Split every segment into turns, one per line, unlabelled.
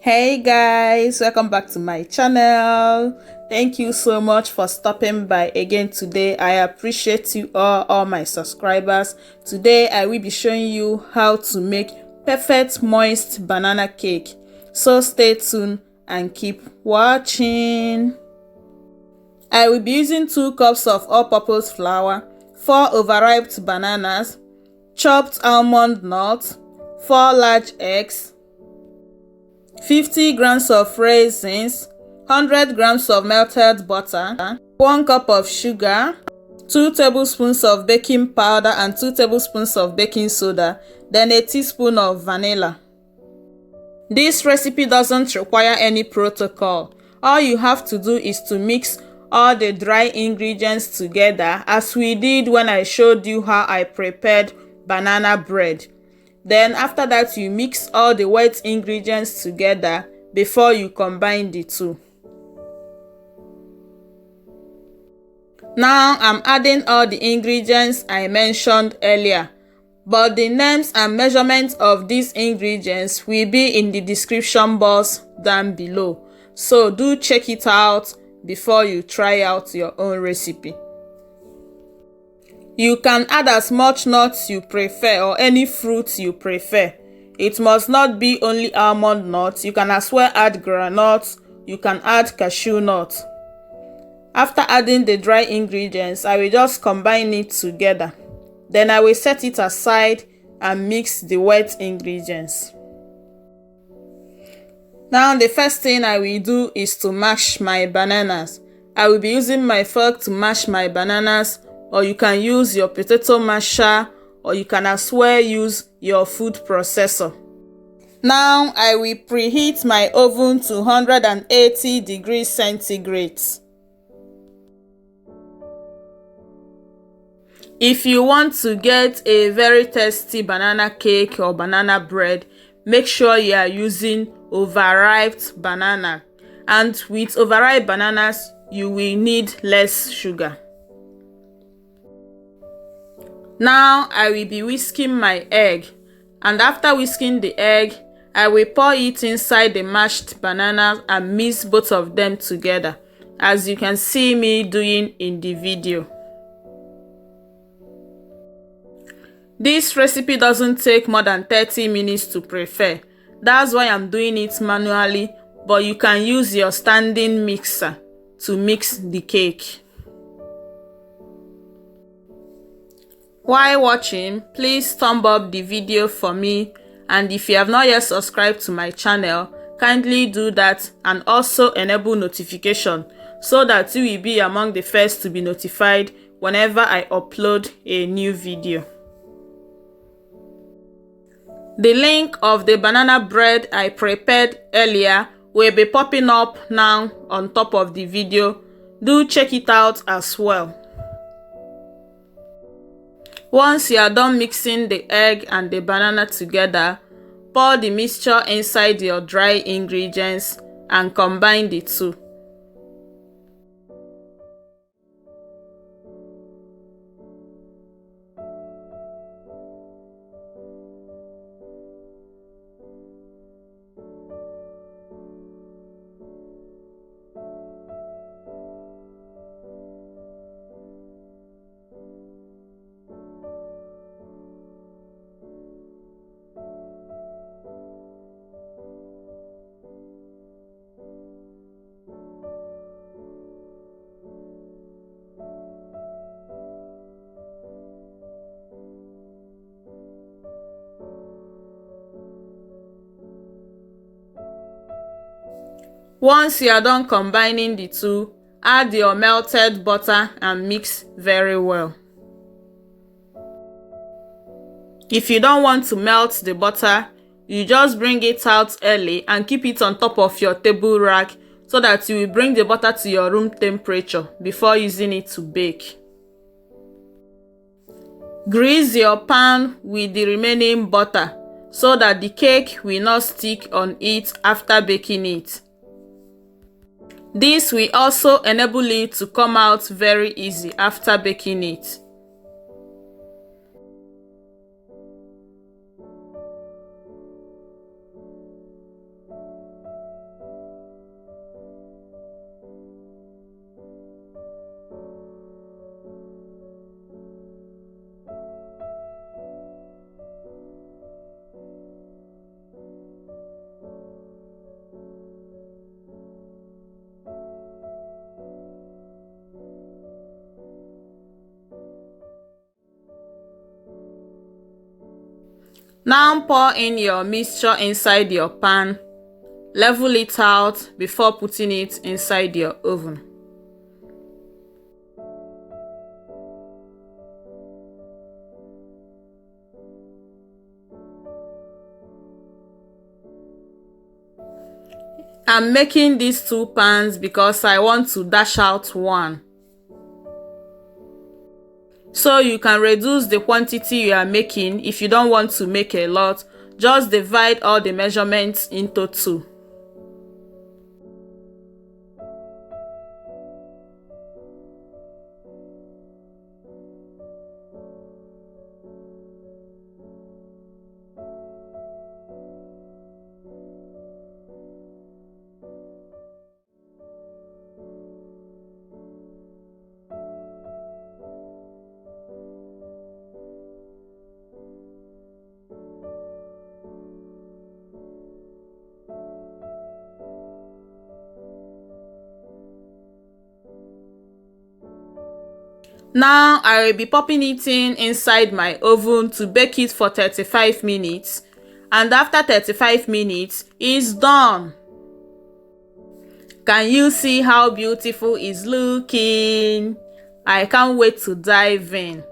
Hey guys, welcome back to my channel. Thank you so much for stopping by again today. I appreciate you all my subscribers. Today I will be showing you how to make perfect moist banana cake. So stay tuned and keep watching. I will be using 2 cups of all-purpose flour, 4 overripe bananas, chopped almond nuts, 4 large eggs, 50 grams of raisins, 100 grams of melted butter, 1 cup of sugar, 2 tablespoons of baking powder and 2 tablespoons of baking soda, then a teaspoon of vanilla. This recipe doesn't require any protocol. All you have to do is to mix all the dry ingredients together as we did when I showed you how I prepared banana bread. Then after that, you mix all the wet ingredients together before you combine the two. Now I'm adding all the ingredients I mentioned earlier, but the names and measurements of these ingredients will be in the description box down below. So do check it out before you try out your own recipe. You can add as much nuts you prefer or any fruits you prefer. It must not be only almond nuts. You can as well add groundnuts. You can add cashew nuts. After adding the dry ingredients, I will just combine it together. Then I will set it aside and mix the wet ingredients. Now the first thing I will do is to mash my bananas. I will be using my fork to mash my bananas, or you can use your potato masher, or you can as well use your food processor. Now I will preheat my oven to 180 degrees centigrade. If you want to get a very tasty banana cake or banana bread, make sure you are using overripe banana. And with overripe bananas, you will need less sugar. Now I will be whisking my egg, and after whisking the egg, I will pour it inside the mashed banana and mix both of them together, as you can see me doing in the video. This recipe doesn't take more than 30 minutes to prepare. That's why I'm doing it manually, but you can use your standing mixer to mix the cake. While watching, please thumb up the video for me, and if you have not yet subscribed to my channel, kindly do that and also enable notification so that you will be among the first to be notified whenever I upload a new video. The link of the banana bread I prepared earlier will be popping up now on top of the video. Do check it out as well. Once you are done mixing the egg and the banana together, pour the mixture inside your dry ingredients and combine the two. Once you are done combining the two, add your melted butter and mix very well. If you don't want to melt the butter, you just bring it out early and keep it on top of your table rack so that you will bring the butter to your room temperature before using it to bake. Grease your pan with the remaining butter so that the cake will not stick on it after baking it. This will also enable it to come out very easy after baking it. Now pour in your mixture inside your pan. Level it out before putting it inside your oven. I'm making these 2 pans because I want to dash out one. So you can reduce the quantity you are making if you don't want to make a lot. Just divide all the measurements into 2. Now I will be popping it inside my oven to bake it for 35 minutes. And after 35 minutes, it's done. Can you see how beautiful it's looking? I can't wait to dive in.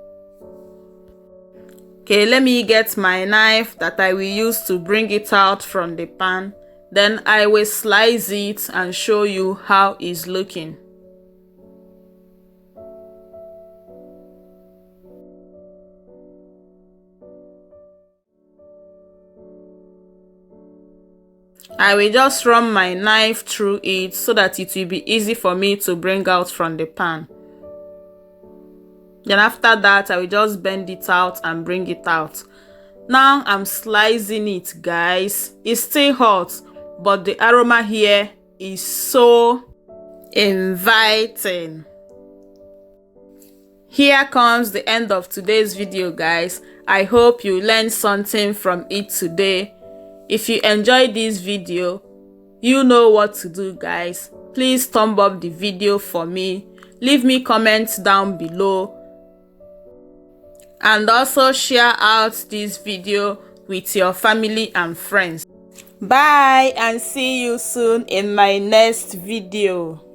Okay, let me get my knife that I will use to bring it out from the pan. Then I will slice it and show you how it's looking. I will just run my knife through it so that it will be easy for me to bring out from the pan. Then after that, I will just bend it out and bring it out. Now I'm slicing it, guys. It's still hot, but the aroma here is so inviting. Here comes the end of today's video, guys. I hope you learned something from it today. If you enjoyed this video, you know what to do, guys. Please thumb up the video for me. Leave me comments down below. And also share out this video with your family and friends. Bye and see you soon in my next video.